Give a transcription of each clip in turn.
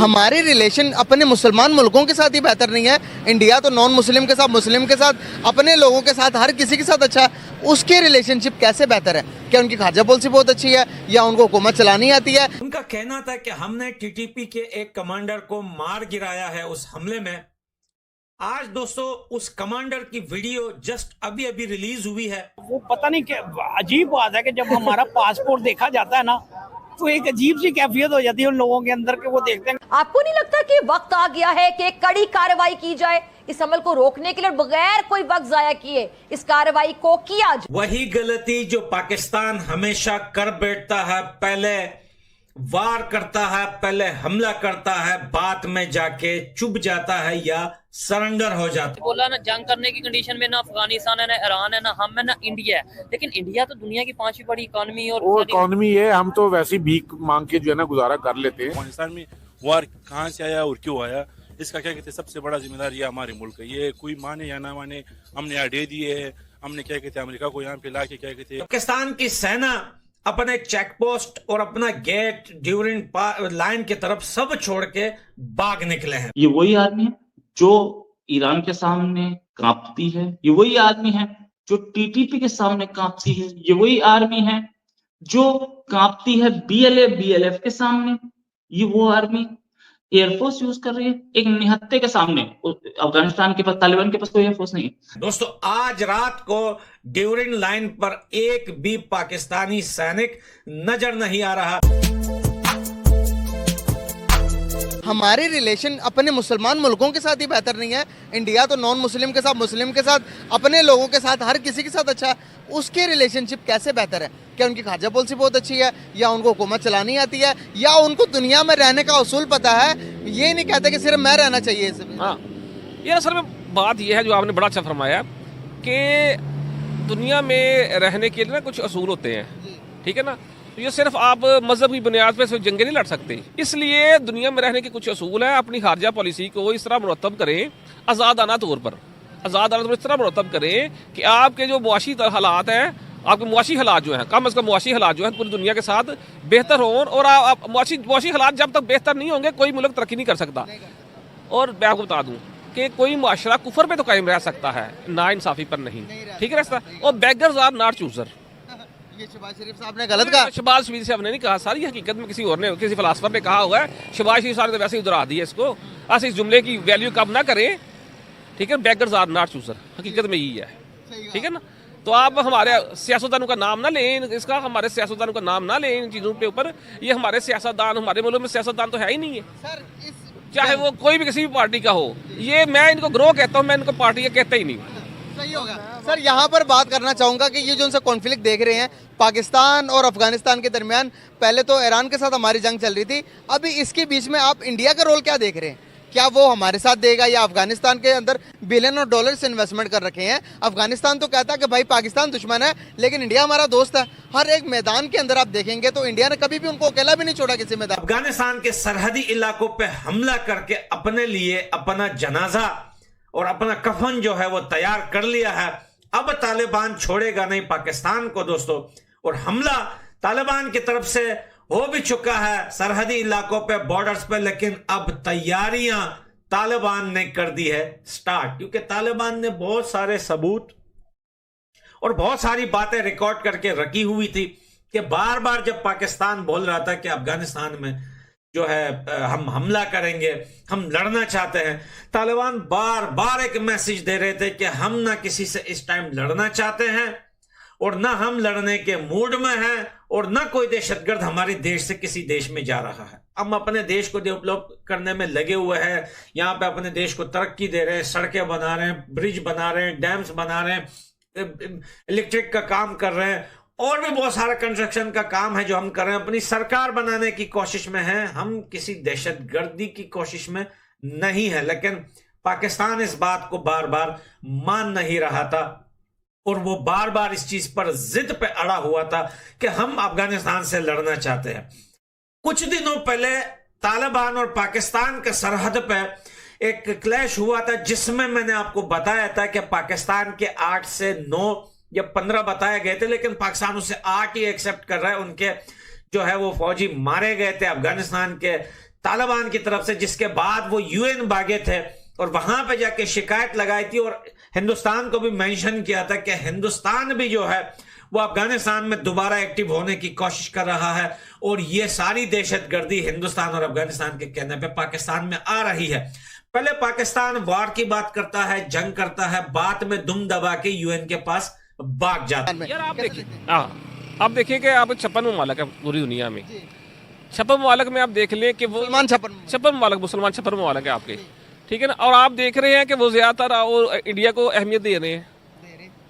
हमारे रिलेशन अपने मुसलमान मुल्कों के साथ ही बेहतर नहीं है? इंडिया तो नॉन मुस्लिम के साथ, मुस्लिम के साथ, अपने लोगों के साथ, हर किसी के साथ अच्छा है। उसके रिलेशनशिप कैसे बेहतर है? क्या उनकी खारजा पॉलिसी बहुत अच्छी है या उनको हुकूमत चलानी आती है? उनका कहना था कि हमने टीटीपी के एक कमांडर को मार गिराया है उस हमले में। आज दोस्तों उस कमांडर की वीडियो जस्ट अभी अभी रिलीज हुई है। वो पता नहीं क्या अजीब बात है कि जब हमारा पासपोर्ट देखा जाता है ना, तो एक अजीब सी कैफियत हो जाती है उन लोगों के अंदर के वो देखते हैं। आपको नहीं लगता कि वक्त आ गया है कि कड़ी कार्रवाई की जाए इस अमल को रोकने के लिए, बगैर कोई वक्त जाया किए इस कार्रवाई को किया जाए? वही गलती जो पाकिस्तान हमेशा कर बैठता है, पहले वार करता है, पहले हमला करता है, बाद में जाके चुप जाता है या सरेंडर हो जाता है। बोला ना, जंग करने की कंडीशन में ना अफगानिस्तान है, ना ईरान है, ना हम है, ना इंडिया है। लेकिन इंडिया तो दुनिया की 5वीं बड़ी इकोनॉमी और वो इकोनॉमी है, हम तो वैसे भीख मांग के जो है ना गुजारा कर लेते हैं। अफगानिस्तान में वार कहाँ से आया और क्यों आया, इसका क्या कहते हैं सबसे बड़ा जिम्मेदार ये हमारे मुल्क है। ये कोई माने या ना माने, हमने अड्डे दिए है, हमने क्या कहते हैं अमेरिका को यहाँ पे ला के क्या कहते हैं। पाकिस्तान की सेना अपने चेक पोस्ट और अपना गेट ड्यूरिंग लाइन की तरफ सब छोड़ के भाग निकले हैं। ये वही आदमी है जो ईरान के सामने कांपती है, ये वही आदमी है जो टीटीपी के सामने कांपती है, ये वही आर्मी है जो कांपती है बीएलएफ के सामने, ये वो आर्मी एयरफोर्स यूज कर रही है एक निहत्थे के सामने। अफगानिस्तान के पास, तालिबान के पास कोई एयरफोर्स नहीं है। दोस्तों आज रात को ड्यूरिंग लाइन पर एक भी पाकिस्तानी सैनिक नजर नहीं आ रहा। हमारे रिलेशन अपने मुसलमान मुल्कों के साथ ही बेहतर नहीं है? इंडिया तो नॉन मुस्लिम के साथ, मुस्लिम के साथ, अपने लोगों के साथ, हर किसी के साथ अच्छा है। उसके रिलेशनशिप कैसे बेहतर है? क्या उनकी खारजा पॉलिसी बहुत अच्छी है या उनको हुकूमत चलानी आती है या उनको दुनिया में रहने का उसूल पता है? ये नहीं कहते कि सिर्फ मैं रहना चाहिए इसमें। हाँ, ये असल में बात यह है जो आपने बड़ा अच्छा फरमाया कि दुनिया में रहने के लिए ना कुछ असूल होते हैं, ठीक है ना। तो ये सिर्फ आप मजहब की बुनियाद पे सिर्फ जंगे नहीं लड़ सकते। इसलिए दुनिया में रहने के कुछ असूल हैं। अपनी खारजा पॉलिसी को इस तरह मुरतब करें, आज़ादाना तौर पर इस तरह मुरतब करें कि आपके जो मुआशी हालात हैं, आपके मुआशी हालात जो हैं, कम अज़ कम मुआशी हालात जो हैं पूरी दुनिया के साथ बेहतर हों। और आप मुआशी हालात जब तक बेहतर नहीं होंगे कोई मुल्क तरक्की नहीं कर सकता। और मैं आपको बता दूँ कि कोई मुआशरा कुफर पे तो कायम रह सकता है, ना इंसाफी पर नहीं, ठीक है रास्ता। और बेगर्स आर नॉट चूजर। ये शहबाज शरीफ साहब ने गलत कहा। शहबाज शरीफ साहब ने नहीं कहा, सारी हकीकत में किसी और ने, किसी फिलासफर ने कहा हुआ है। शहबाज शरीफ साहब ने वैसे ही उधरा दिया इसको। ऐसे इस जुमले की वैल्यू कम ना करें, ठीक है। बेगर्स आर नॉट चूजर, हकीकत में यही है, ठीक है ना। तो आप हमारे सियासतदानों का नाम ना लें, इसका हमारे सियासतदानों का नाम ना लें इन चीज़ों के ऊपर। ये हमारे सियासतदान, हमारे मुल्क में सियासतदान तो है ही नहीं है सर। चाहे वो कोई भी किसी भी पार्टी का हो। ये मैं इनको ग्रोह कहता हूँ, मैं इनको पार्टी कहता ही नहीं। सही होगा सर। यहाँ पर बात करना चाहूँगा कि ये जो उनसे कॉन्फ्लिक्ट देख रहे हैं पाकिस्तान और अफगानिस्तान के दरमियान, पहले तो ईरान के साथ हमारी जंग चल रही थी, अभी इसके बीच में आप इंडिया का रोल क्या देख रहे हैं? क्या वो हमारे साथ देगा या अफगानिस्तान के अंदर बिलियन ऑफ डॉलर्स इन्वेस्टमेंट कर रखे हैं? अफगानिस्तान तो कहता है कि भाई पाकिस्तान दुश्मन है, लेकिन इंडिया हमारा दोस्त है। हर एक मैदान के अंदर आप देखेंगे तो इंडिया ने कभी भी उनको अकेला भी नहीं छोड़ा किसी मैदान। अफगानिस्तान के सरहदी इलाकों पे हमला करके अपने लिए अपना जनाजा और अपना कफन जो है वो तैयार कर लिया है। अब तालिबान छोड़ेगा नहीं पाकिस्तान को दोस्तों। और हमला तालिबान की तरफ से हो भी चुका है सरहदी इलाकों पे, बॉर्डर्स पे, लेकिन अब तैयारियां तालिबान ने कर दी है स्टार्ट। क्योंकि तालिबान ने बहुत सारे सबूत और बहुत सारी बातें रिकॉर्ड करके रखी हुई थी कि बार बार जब पाकिस्तान बोल रहा था कि अफगानिस्तान में जो है हम हमला करेंगे, हम लड़ना चाहते हैं, तालिबान बार बार एक मैसेज दे रहे थे कि हम ना किसी से इस टाइम लड़ना चाहते हैं और ना हम लड़ने के मूड में हैं और ना कोई दहशतगर्द हमारे देश से किसी देश में जा रहा है। हम अपने देश को डेवलप करने में लगे हुए हैं, यहाँ पे अपने देश को तरक्की दे रहे हैं, सड़कें बना रहे हैं, ब्रिज बना रहे हैं, डैम्स बना रहे हैं, इलेक्ट्रिक का काम कर रहे हैं और भी बहुत सारा कंस्ट्रक्शन का काम है जो हम कर रहे हैं। अपनी सरकार बनाने की कोशिश में है, हम किसी दहशतगर्दी की कोशिश में नहीं है। लेकिन पाकिस्तान इस बात को बार बार मान नहीं रहा था और वो बार बार इस चीज पर जिद पे अड़ा हुआ था कि हम अफगानिस्तान से लड़ना चाहते हैं। कुछ दिनों पहले तालिबान और पाकिस्तान के सरहद पे एक क्लैश हुआ था जिसमें मैंने आपको बताया था कि पाकिस्तान के 8 से 9 या 15 बताए गए थे, लेकिन पाकिस्तान उससे 8 ही एक्सेप्ट कर रहा है। उनके जो है वो फौजी मारे गए थे अफगानिस्तान के तालिबान की तरफ से, जिसके बाद वो यूएन भागे थे और वहां पे जाके शिकायत लगाई थी और हिंदुस्तान को भी मेंशन किया था कि हिंदुस्तान भी जो है वो अफगानिस्तान में दोबारा एक्टिव होने की कोशिश कर रहा है और ये सारी दहशतगर्दी हिंदुस्तान और अफगानिस्तान के कहने पे पाकिस्तान में आ रही है। पहले पाकिस्तान वार की बात करता है, जंग करता है, बाद में दुम दबा के यूएन के पास भाग जाता है। यार आप देखिए, आप देखिए कि आप 56 ममालिक है पूरी दुनिया में, 56 ममालिक में आप देख लें कि वो 56 ममालिक मुसलमान 56 ममालिक है आपके, ठीक है ना। और आप देख रहे हैं कि वो ज्यादातर और इंडिया को अहमियत दे रहे हैं,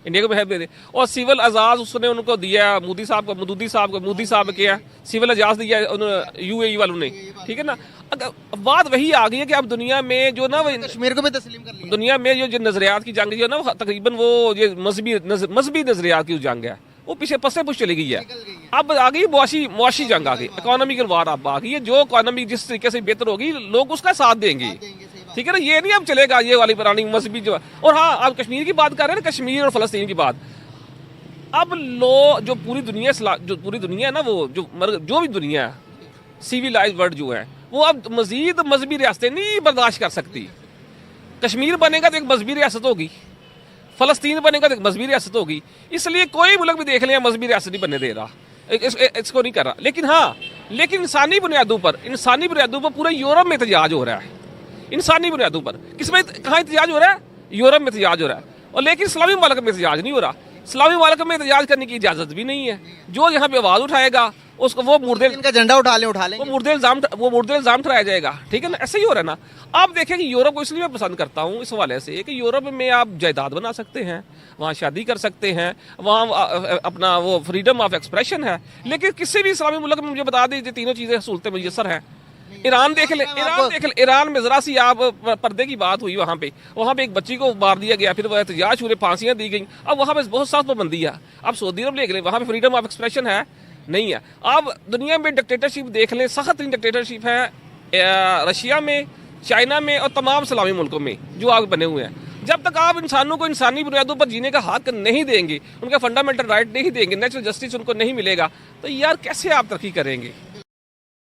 इंडिया को अहमियत दे रहे हैं। और सिविल एजाज उसने उनको दिया, मोदी साहब किया सिविल एजाज दिया यूएई वालों ने, ठीक है ना। बात वही आ गई है कि अब दुनिया में जो ना वो कश्मीर को भी तस्लीम कर लिया, दुनिया में जो नजरियात की जंग जो है ना वो तकरीबन वो ये मजहबी नजरियात की जंग है वो पीछे पसे पुश चली गई है। अब आ गई मुआशी जंग आ गई, इकोनॉमिकल वार अब आ गई है। जो इकोनॉमी जिस तरीके से बेहतर होगी लोग उसका साथ देंगे, ठीक है ना। ये नहीं अब चलेगा ये वाली पुरानी मजहबी जो। और हाँ, आप कश्मीर की बात कर रहे हैं ना, कश्मीर और फलस्तीन की बात। अब जो पूरी दुनिया है ना, वो जो भी दुनिया है सिविलाइज्ड वर्ल्ड जो है वो अब मजीद मजहबी रियासतें नहीं बर्दाश्त कर सकती। कश्मीर बनेगा तो एक मजहबी रियासत होगी, फलस्तीन बनेगा तो एक मजहबी रियासत होगी। इसलिए कोई मुल्क भी देख लें मजहबी रियासत नहीं बनने दे रहा, इसको नहीं कर रहा। लेकिन इंसानी बुनियादों पर पूरे यूरोप में एहतजाज हो रहा है, इंसानी बुनियादों पर। किसमें कहाँ एहतजाज हो रहा है? यूरोप में एहतजाज हो रहा है। और लेकिन इस्लामी मुल्क में एहतजाज नहीं हो रहा, इस्लामी मुल्क में एहतजाज करने की इजाजत भी नहीं है। जो यहाँ पे आवाज उठाएगा उसको वो मुर्दे इनका झंडा उठा लें वो मुर्दे इल्जाम ठहराया जाएगा, ठीक है ना। ऐसे ही हो रहा है ना। आप देखें कि यूरोप को इसलिए मैं पसंद करता हूँ इस हवाले से कि यूरोप में आप जायदाद बना सकते हैं, वहाँ शादी कर सकते हैं, वहाँ अपना वो फ्रीडम ऑफ एक्सप्रेशन है। लेकिन किसी भी इस्लामी मुल्क में मुझे बता दीजिए तीनों चीज़ें सहूलतें मुयसर हैं। ईरान देख ले, ईरान में जरा सी आप पर्दे की बात हुई, वहाँ पे एक बच्ची को मार दिया गया, फिर वह एहतजाज हुए, फांसियाँ दी गई। अब वहाँ पे बहुत सख्त पाबंदी है। अब सऊदी अरब ले गए, वहाँ पे फ्रीडम ऑफ एक्सप्रेशन है नहीं है। अब दुनिया में डिक्टेटरशिप देख लें, सख्त डिक्टेटरशिप है रशिया में, चाइना में और तमाम इस्लामी मुल्कों में जो आग बने हुए हैं। जब तक आप इंसानों को इंसानी बुनियादों पर जीने का हक नहीं देंगे, उनका फंडामेंटल राइट नहीं देंगे, नेचुरल जस्टिस उनको नहीं मिलेगा, तो यार कैसे आप तरक्की करेंगे?